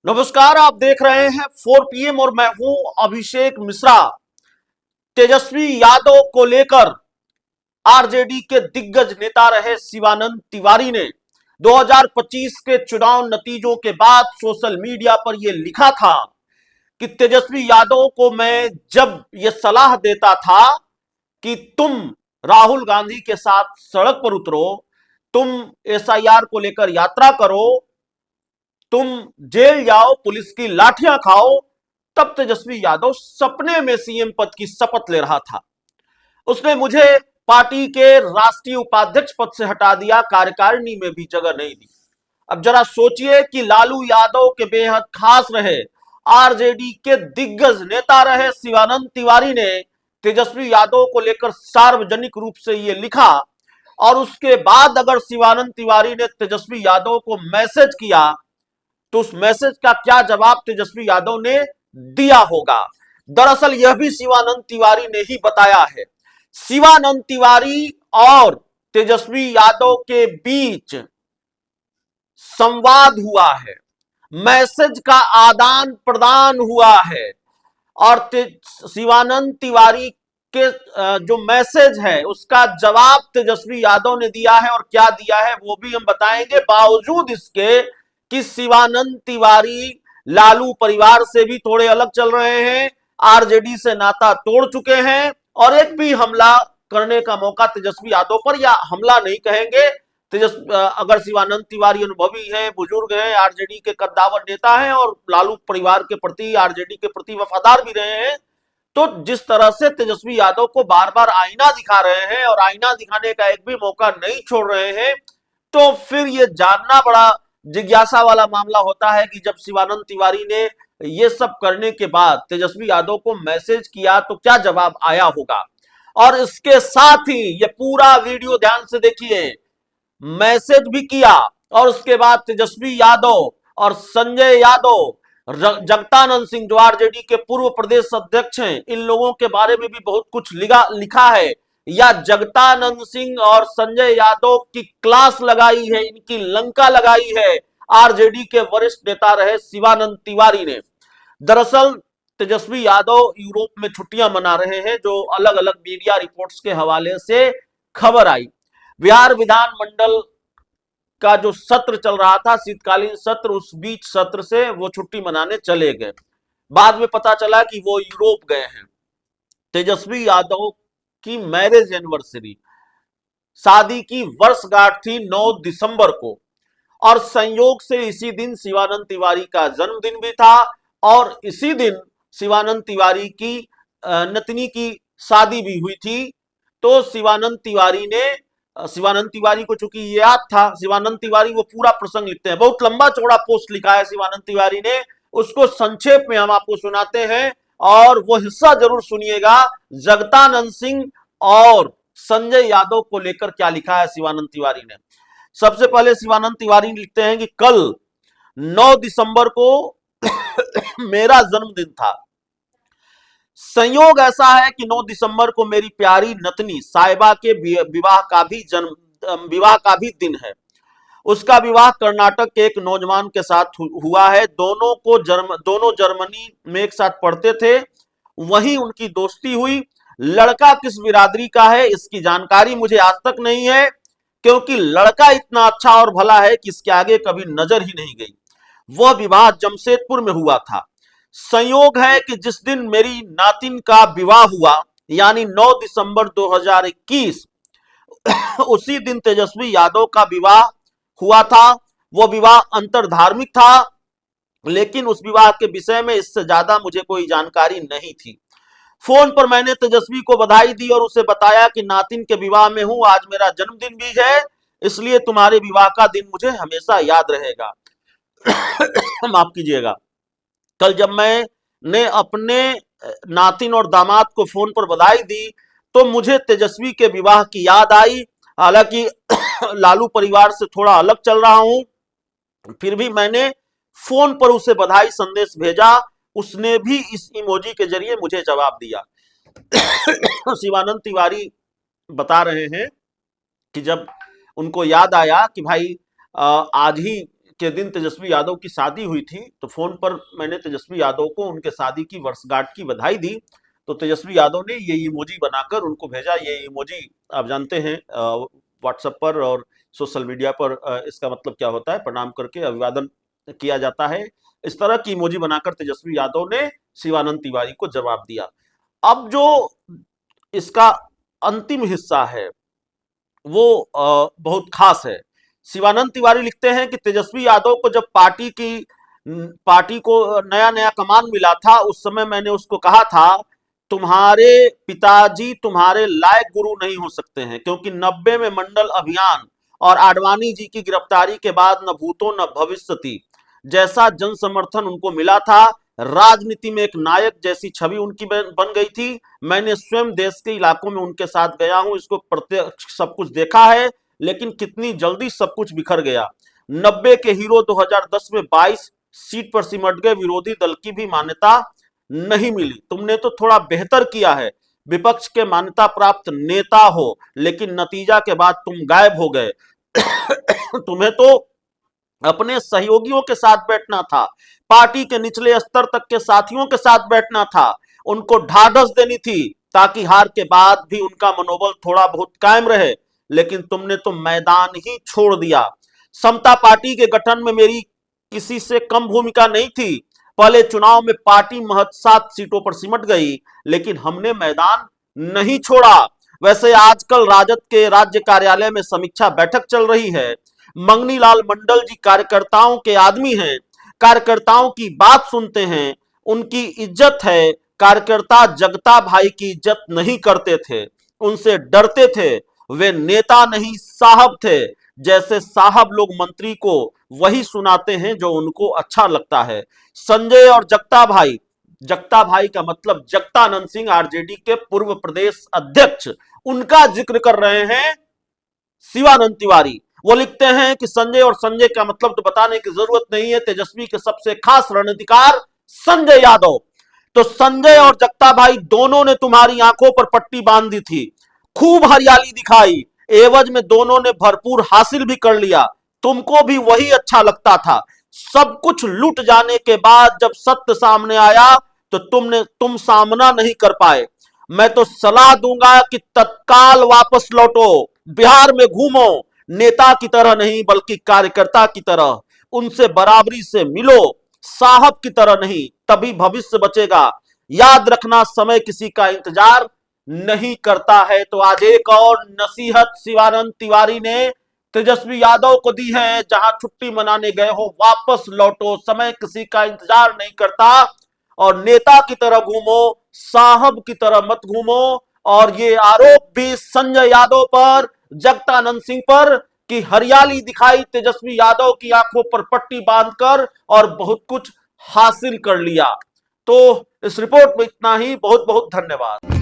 नमस्कार, आप देख रहे हैं 4 PM और मैं हूं अभिषेक मिश्रा। तेजस्वी यादव को लेकर आरजेडी के दिग्गज नेता रहे शिवानंद तिवारी ने 2025 के चुनाव नतीजों के बाद सोशल मीडिया पर यह लिखा था कि तेजस्वी यादव को मैं जब यह सलाह देता था कि तुम राहुल गांधी के साथ सड़क पर उतरो, तुम एसआईआर को लेकर यात्रा करो, तुम जेल जाओ, पुलिस की लाठियां खाओ, तब तेजस्वी यादव सपने में सीएम पद की शपथ ले रहा था। उसने मुझे पार्टी के राष्ट्रीय उपाध्यक्ष पद से हटा दिया, कार्यकारिणी में भी जगह नहीं दी। अब जरा सोचिए कि लालू यादव के बेहद खास रहे, आरजेडी के दिग्गज नेता रहे शिवानंद तिवारी ने तेजस्वी यादव को लेकर सार्वजनिक रूप से यह लिखा, और उसके बाद अगर शिवानंद तिवारी ने तेजस्वी यादव को मैसेज किया तो उस मैसेज का क्या जवाब तेजस्वी यादव ने दिया होगा। दरअसल यह भी शिवानंद तिवारी ने ही बताया है। शिवानंद तिवारी और तेजस्वी यादव के बीच संवाद हुआ है, मैसेज का आदान प्रदान हुआ है, और शिवानंद तिवारी के जो मैसेज है उसका जवाब तेजस्वी यादव ने दिया है, और क्या दिया है वो भी हम बताएंगे। बावजूद इसके कि शिवानंद तिवारी लालू परिवार से भी थोड़े अलग चल रहे हैं, आरजेडी से नाता तोड़ चुके हैं, और एक भी हमला करने का मौका तेजस्वी यादव पर, या हमला नहीं कहेंगे, अगर शिवानंद तिवारी अनुभवी है, बुजुर्ग है, आरजेडी के कद्दावर नेता हैं और लालू परिवार के प्रति, आरजेडी के प्रति वफादार भी रहे हैं, तो जिस तरह से तेजस्वी यादव को बार बार आईना दिखा रहे हैं और आईना दिखाने का एक भी मौका नहीं छोड़ रहे हैं, तो फिर यह जानना बड़ा जिज्ञासा वाला मामला होता है कि जब शिवानंद तिवारी ने ये सब करने के बाद तेजस्वी यादव को मैसेज किया तो क्या जवाब आया होगा। और इसके साथ ही ये पूरा वीडियो ध्यान से देखिए, मैसेज भी किया और उसके बाद तेजस्वी यादव और संजय यादव, जगतानंद सिंह जो आरजेडी के पूर्व प्रदेश अध्यक्ष हैं, इन लोगों के बारे में भी बहुत कुछ लिखा है, या जगतानंद सिंह और संजय यादव की क्लास लगाई है, इनकी लंका लगाई है आरजेडी के वरिष्ठ नेता रहे शिवानंद तिवारी ने। दरअसल तेजस्वी यादव यूरोप में छुट्टियां मना रहे हैं, जो अलग अलग मीडिया रिपोर्ट्स के हवाले से खबर आई। बिहार विधानमंडल का जो सत्र चल रहा था, शीतकालीन सत्र, उस बीच सत्र से वो छुट्टी मनाने चले गए। बाद में पता चला कि वो यूरोप गए हैं। तेजस्वी यादव की मैरिज एनिवर्सरी, शादी की वर्षगांठ थी 9 दिसंबर को, और संयोग से इसी दिन शिवानंद तिवारी का जन्मदिन भी था, और इसी दिन शिवानंद तिवारी की नतनी की शादी भी हुई थी। तो शिवानंद तिवारी को चूंकि याद था, शिवानंद तिवारी वो पूरा प्रसंग लिखते हैं, बहुत लंबा चौड़ा पोस्ट लिखा है शिवानंद तिवारी ने, उसको संक्षेप में हम आपको सुनाते हैं, और वो हिस्सा जरूर सुनिएगा। जगतानंद सिंह और संजय यादव को लेकर क्या लिखा है शिवानंद तिवारी ने। सबसे पहले शिवानंद तिवारी लिखते हैं कि कल 9 दिसंबर को मेरा जन्मदिन था। संयोग ऐसा है कि 9 दिसंबर को मेरी प्यारी नतनी साहिबा के विवाह का भी दिन है। उसका विवाह कर्नाटक के एक नौजवान के साथ हुआ है। दोनों जर्मनी में एक साथ पढ़ते थे, वहीं उनकी दोस्ती हुई। लड़का किस बिरादरी का है इसकी जानकारी मुझे आज तक नहीं है, क्योंकि लड़का इतना अच्छा और भला है कि इसके आगे कभी नजर ही नहीं गई। वह विवाह जमशेदपुर में हुआ था। संयोग है कि जिस दिन मेरी नातिन का विवाह हुआ, यानी 9 दिसंबर 2021, उसी दिन तेजस्वी यादव का विवाह हुआ था। वह विवाह अंतरधार्मिक था, लेकिन उस विवाह के विषय में इससे ज्यादा मुझे कोई जानकारी नहीं थी। फोन पर मैंने तेजस्वी को बधाई दी और उसे बताया कि नातिन के विवाह में हूं, आज मेरा जन्मदिन भी है, इसलिए तुम्हारे विवाह का दिन मुझे हमेशा याद रहेगा। माफ कीजिएगा। कल जब मैंने अपने नातिन और दामाद को फोन पर बधाई दी तो मुझे तेजस्वी के विवाह की याद आई। हालांकि लालू परिवार से थोड़ा अलग चल रहा हूं, फिर भी मैंने फोन पर उसे बधाई संदेश भेजा, उसने भी इस इमोजी के जरिए मुझे जवाब दिया। शिवानंद तिवारी बता रहे हैं कि जब उनको याद आया कि भाई आज ही के दिन तेजस्वी यादव की शादी हुई थी, तो फोन पर मैंने तेजस्वी यादव को उनके शादी की वर्षगांठ की बधाई दी। तो तेजस्वी यादव ने ये इमोजी बनाकर उनको भेजा। ये इमोजी आप जानते हैं व्हाट्सएप पर और सोशल मीडिया पर इसका मतलब क्या होता है, प्रणाम करके अभिवादन किया जाता है। इस तरह की इमोजी बनाकर तेजस्वी यादव ने शिवानंद तिवारी को जवाब दिया। अब जो इसका अंतिम हिस्सा है वो बहुत खास है। शिवानंद तिवारी लिखते हैं कि तेजस्वी यादव को जब पार्टी को नया नया कमान मिला था, उस समय मैंने उसको कहा था तुम्हारे पिताजी तुम्हारे लायक गुरु नहीं हो सकते हैं, क्योंकि 90 में मंडल अभियान और आडवाणी जी की गिरफ्तारी के बाद न भूतो न भविष्यति जैसा जन समर्थन उनको मिला था। राजनीति में एक नायक जैसी छवि उनकी बन गई थी। मैंने स्वयं देश के इलाकों में उनके साथ गया हूं, इसको प्रत्यक्ष सब कुछ देखा है, लेकिन कितनी जल्दी सब कुछ बिखर गया। 90 के हीरो 2010 में 22 सीट पर सिमट गए, विरोधी दल की भी मान्यता नहीं मिली। तुमने तो थोड़ा बेहतर किया है, विपक्ष के मान्यता प्राप्त नेता हो, लेकिन नतीजा के बाद तुम गायब हो गए। तुम्हें तो अपने सहयोगियों के साथ बैठना था, पार्टी के निचले स्तर तक के साथियों के साथ बैठना था, उनको ढाढ़स देनी थी ताकि हार के बाद भी उनका मनोबल थोड़ा बहुत कायम रहे, लेकिन तुमने तो मैदान ही छोड़ दिया। समता पार्टी के गठन में मेरी किसी से कम भूमिका नहीं थी। पहले चुनाव में पार्टी महज 7 सीटों पर सिमट गई, लेकिन हमने मैदान नहीं छोड़ा। वैसे आजकल राजद के राज्य कार्यालय में समीक्षा बैठक चल रही है। मंगनी लाल मंडल जी कार्यकर्ताओं के आदमी हैं, कार्यकर्ताओं की बात सुनते हैं, उनकी इज्जत है। कार्यकर्ता जगता भाई की इज्जत नहीं करते थे, उनसे डरते थे। वे नेता नहीं साहब थे। जैसे साहब लोग मंत्री को वही सुनाते हैं जो उनको अच्छा लगता है। संजय और जगता भाई का मतलब जगतानंद सिंह, आरजेडी के पूर्व प्रदेश अध्यक्ष, उनका जिक्र कर रहे हैं शिवानंद तिवारी। वो लिखते हैं कि संजय और संजय का मतलब तो बताने की जरूरत नहीं है, तेजस्वी के सबसे खास रणनीतिकार संजय यादव। तो संजय और जगता भाई दोनों ने तुम्हारी आंखों पर पट्टी बांध दी थी, खूब हरियाली दिखाई, एवज में दोनों ने भरपूर हासिल भी कर लिया। तुमको भी वही अच्छा लगता था। सब कुछ लूट जाने के बाद जब सत्य सामने आया तो तुम सामना नहीं कर पाए। मैं तो सलाह दूंगा कि तत्काल वापस लौटो, बिहार में घूमो, नेता की तरह नहीं बल्कि कार्यकर्ता की तरह, उनसे बराबरी से मिलो, साहब की तरह नहीं, तभी भविष्य बचेगा। याद रखना समय किसी का इंतजार नहीं करता है। तो आज एक और नसीहत शिवानंद तिवारी ने तेजस्वी यादव को दी है, जहां छुट्टी मनाने गए हो वापस लौटो, समय किसी का इंतजार नहीं करता, और नेता की तरह घूमो, साहब की तरह मत घूमो। और ये आरोप भी संजय यादव पर, जगतानंद सिंह पर कि हरियाली दिखाई तेजस्वी यादव की आंखों पर पट्टी बांधकर और बहुत कुछ हासिल कर लिया। तो इस रिपोर्ट में इतना ही। बहुत बहुत धन्यवाद।